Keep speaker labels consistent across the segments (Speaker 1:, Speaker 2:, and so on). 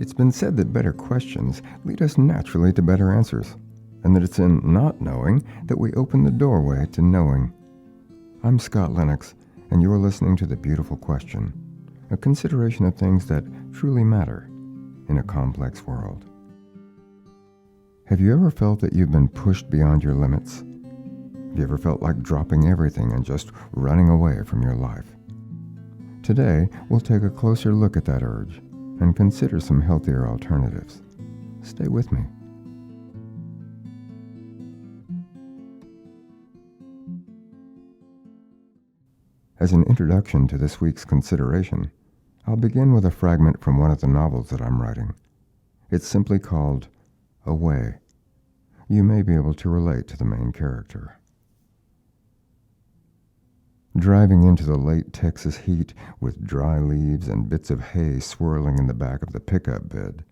Speaker 1: It's been said that better questions lead us naturally to better answers, and that it's in not knowing that we open the doorway to knowing. I'm Scott Lennox, and you're listening to The Beautiful Question, a consideration of things that truly matter in a complex world. Have you ever felt that you've been pushed beyond your limits? Have you ever felt like dropping everything and just running away from your life? Today, we'll take a closer look at that urge and consider some healthier alternatives. Stay with me. As an introduction to this week's consideration, I'll begin with a fragment from one of the novels that I'm writing. It's simply called Away. You may be able to relate to the main character. Driving into the late Texas heat with dry leaves and bits of hay swirling in the back of the pickup bed,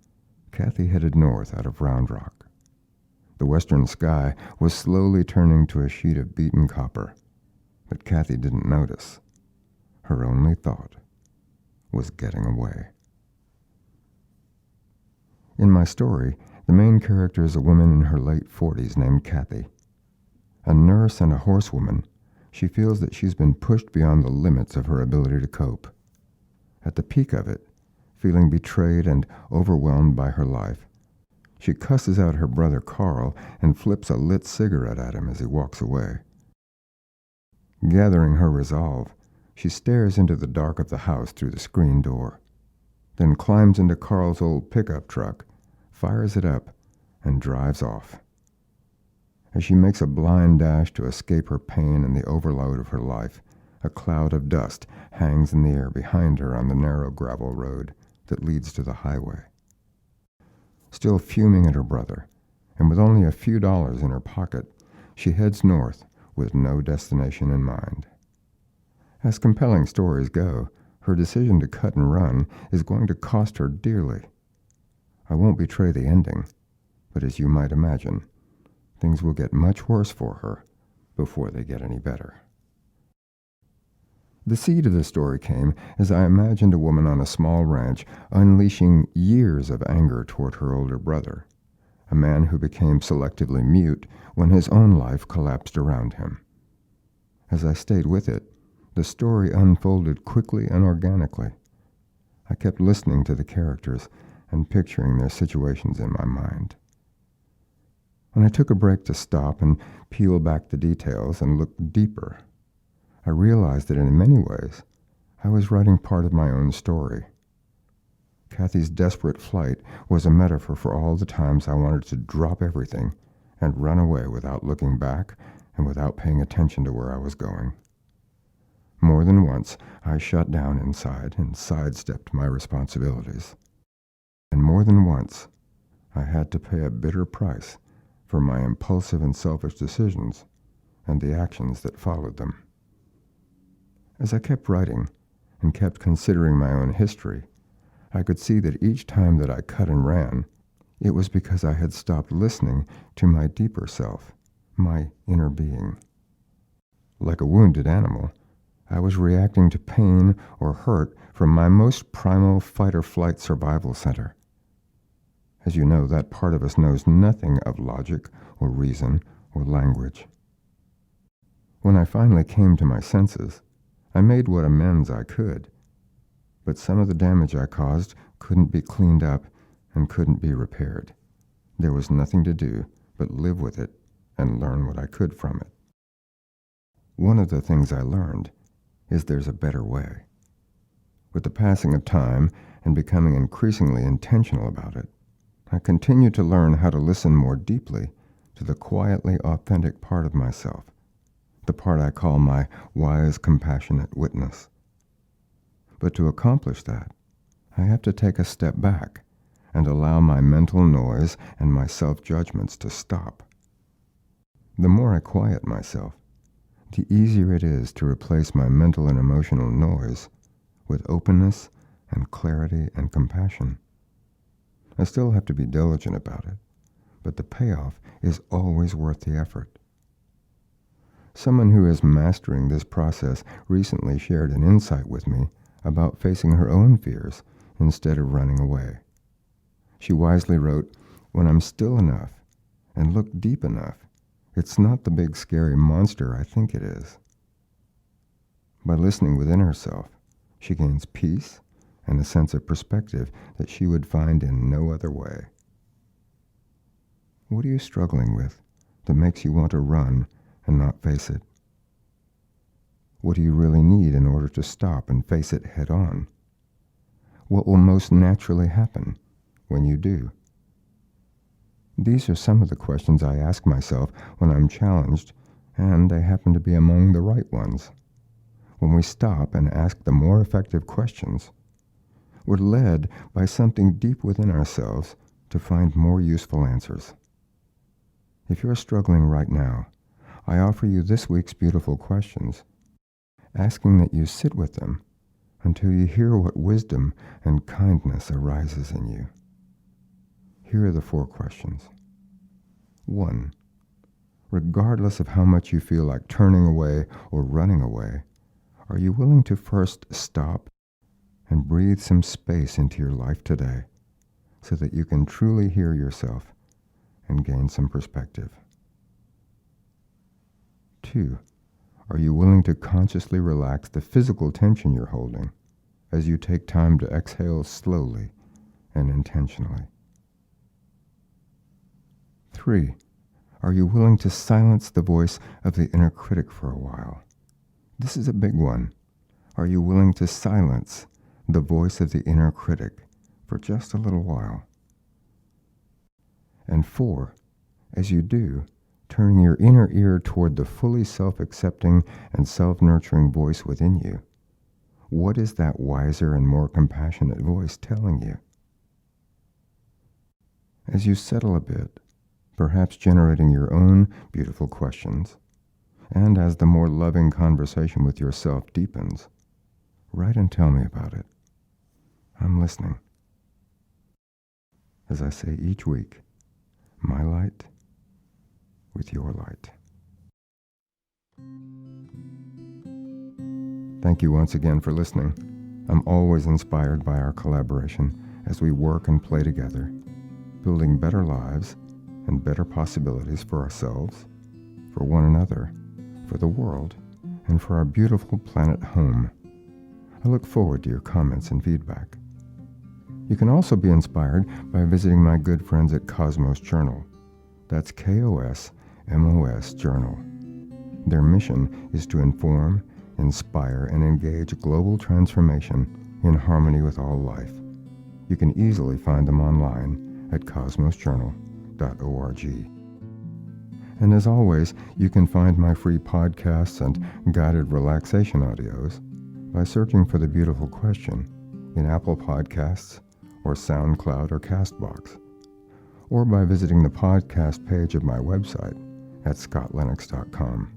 Speaker 1: Kathy headed north out of Round Rock. The western sky was slowly turning to a sheet of beaten copper, but Kathy didn't notice. Her only thought was getting away. In my story, the main character is a woman in her late 40s named Kathy. A nurse and a horsewoman, she feels that she's been pushed beyond the limits of her ability to cope. At the peak of it, feeling betrayed and overwhelmed by her life, she cusses out her brother Carl and flips a lit cigarette at him as he walks away. Gathering her resolve, she stares into the dark of the house through the screen door, then climbs into Carl's old pickup truck, fires it up, and drives off. As she makes a blind dash to escape her pain and the overload of her life, a cloud of dust hangs in the air behind her on the narrow gravel road that leads to the highway. Still fuming at her brother, and with only a few dollars in her pocket, she heads north with no destination in mind. As compelling stories go, her decision to cut and run is going to cost her dearly. I won't betray the ending, but as you might imagine, things will get much worse for her before they get any better. The seed of the story came as I imagined a woman on a small ranch unleashing years of anger toward her older brother, a man who became selectively mute when his own life collapsed around him. As I stayed with it, the story unfolded quickly and organically. I kept listening to the characters and picturing their situations in my mind. When I took a break to stop and peel back the details and look deeper, I realized that in many ways, I was writing part of my own story. Kathy's desperate flight was a metaphor for all the times I wanted to drop everything and run away without looking back and without paying attention to where I was going. More than once, I shut down inside and sidestepped my responsibilities. And more than once, I had to pay a bitter price for my impulsive and selfish decisions and the actions that followed them. As I kept writing and kept considering my own history, I could see that each time that I cut and ran, it was because I had stopped listening to my deeper self, my inner being. Like a wounded animal, I was reacting to pain or hurt from my most primal fight-or-flight survival center. As you know, that part of us knows nothing of logic or reason or language. When I finally came to my senses, I made what amends I could, but some of the damage I caused couldn't be cleaned up and couldn't be repaired. There was nothing to do but live with it and learn what I could from it. One of the things I learned is there's a better way. With the passing of time and becoming increasingly intentional about it, I continue to learn how to listen more deeply to the quietly authentic part of myself, the part I call my wise, compassionate witness. But to accomplish that, I have to take a step back and allow my mental noise and my self-judgments to stop. The more I quiet myself, the easier it is to replace my mental and emotional noise with openness and clarity and compassion. I still have to be diligent about it, but the payoff is always worth the effort. Someone who is mastering this process recently shared an insight with me about facing her own fears instead of running away. She wisely wrote, "When I'm still enough and look deep enough, it's not the big scary monster I think it is." By listening within herself, she gains peace and a sense of perspective that she would find in no other way. What are you struggling with that makes you want to run and not face it? What do you really need in order to stop and face it head on? What will most naturally happen when you do? These are some of the questions I ask myself when I'm challenged, and they happen to be among the right ones. When we stop and ask the more effective questions, we're led by something deep within ourselves to find more useful answers. If you're struggling right now, I offer you this week's beautiful questions, asking that you sit with them until you hear what wisdom and kindness arises in you. Here are the 4 questions. 1. Regardless of how much you feel like turning away or running away, are you willing to first stop and breathe some space into your life today so that you can truly hear yourself and gain some perspective? 2. Are you willing to consciously relax the physical tension you're holding as you take time to exhale slowly and intentionally? 3. Are you willing to silence the voice of the inner critic for a while? This is a big one. Are you willing to silence the voice of the inner critic for just a little while? And 4, as you do, turning your inner ear toward the fully self-accepting and self-nurturing voice within you. What is that wiser and more compassionate voice telling you? As you settle a bit, perhaps generating your own beautiful questions, and as the more loving conversation with yourself deepens, write and tell me about it. I'm listening. As I say each week, my light with your light. Thank you once again for listening. I'm always inspired by our collaboration as we work and play together, building better lives and better possibilities for ourselves, for one another, for the world, and for our beautiful planet home. I look forward to your comments and feedback. You can also be inspired by visiting my good friends at Cosmos Journal. That's KOSMOS Journal. Their mission is to inform, inspire, and engage global transformation in harmony with all life. You can easily find them online at cosmosjournal.org. And as always, you can find my free podcasts and guided relaxation audios by searching for The Beautiful Question in Apple Podcasts or SoundCloud or CastBox, or by visiting the podcast page of my website at scottlennox.com.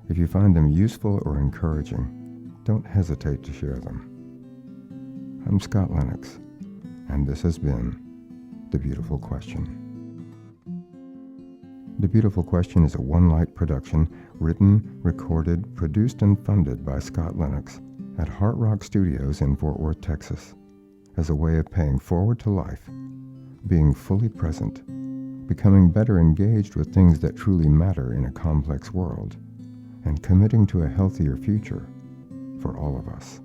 Speaker 1: If you find them useful or encouraging, don't hesitate to share them. I'm Scott Lennox, and this has been The Beautiful Question. The Beautiful Question is a One Light production, written, recorded, produced, and funded by Scott Lennox at Heart Rock Studios in Fort Worth, Texas, as a way of paying forward to life, being fully present, becoming better engaged with things that truly matter in a complex world, and committing to a healthier future for all of us.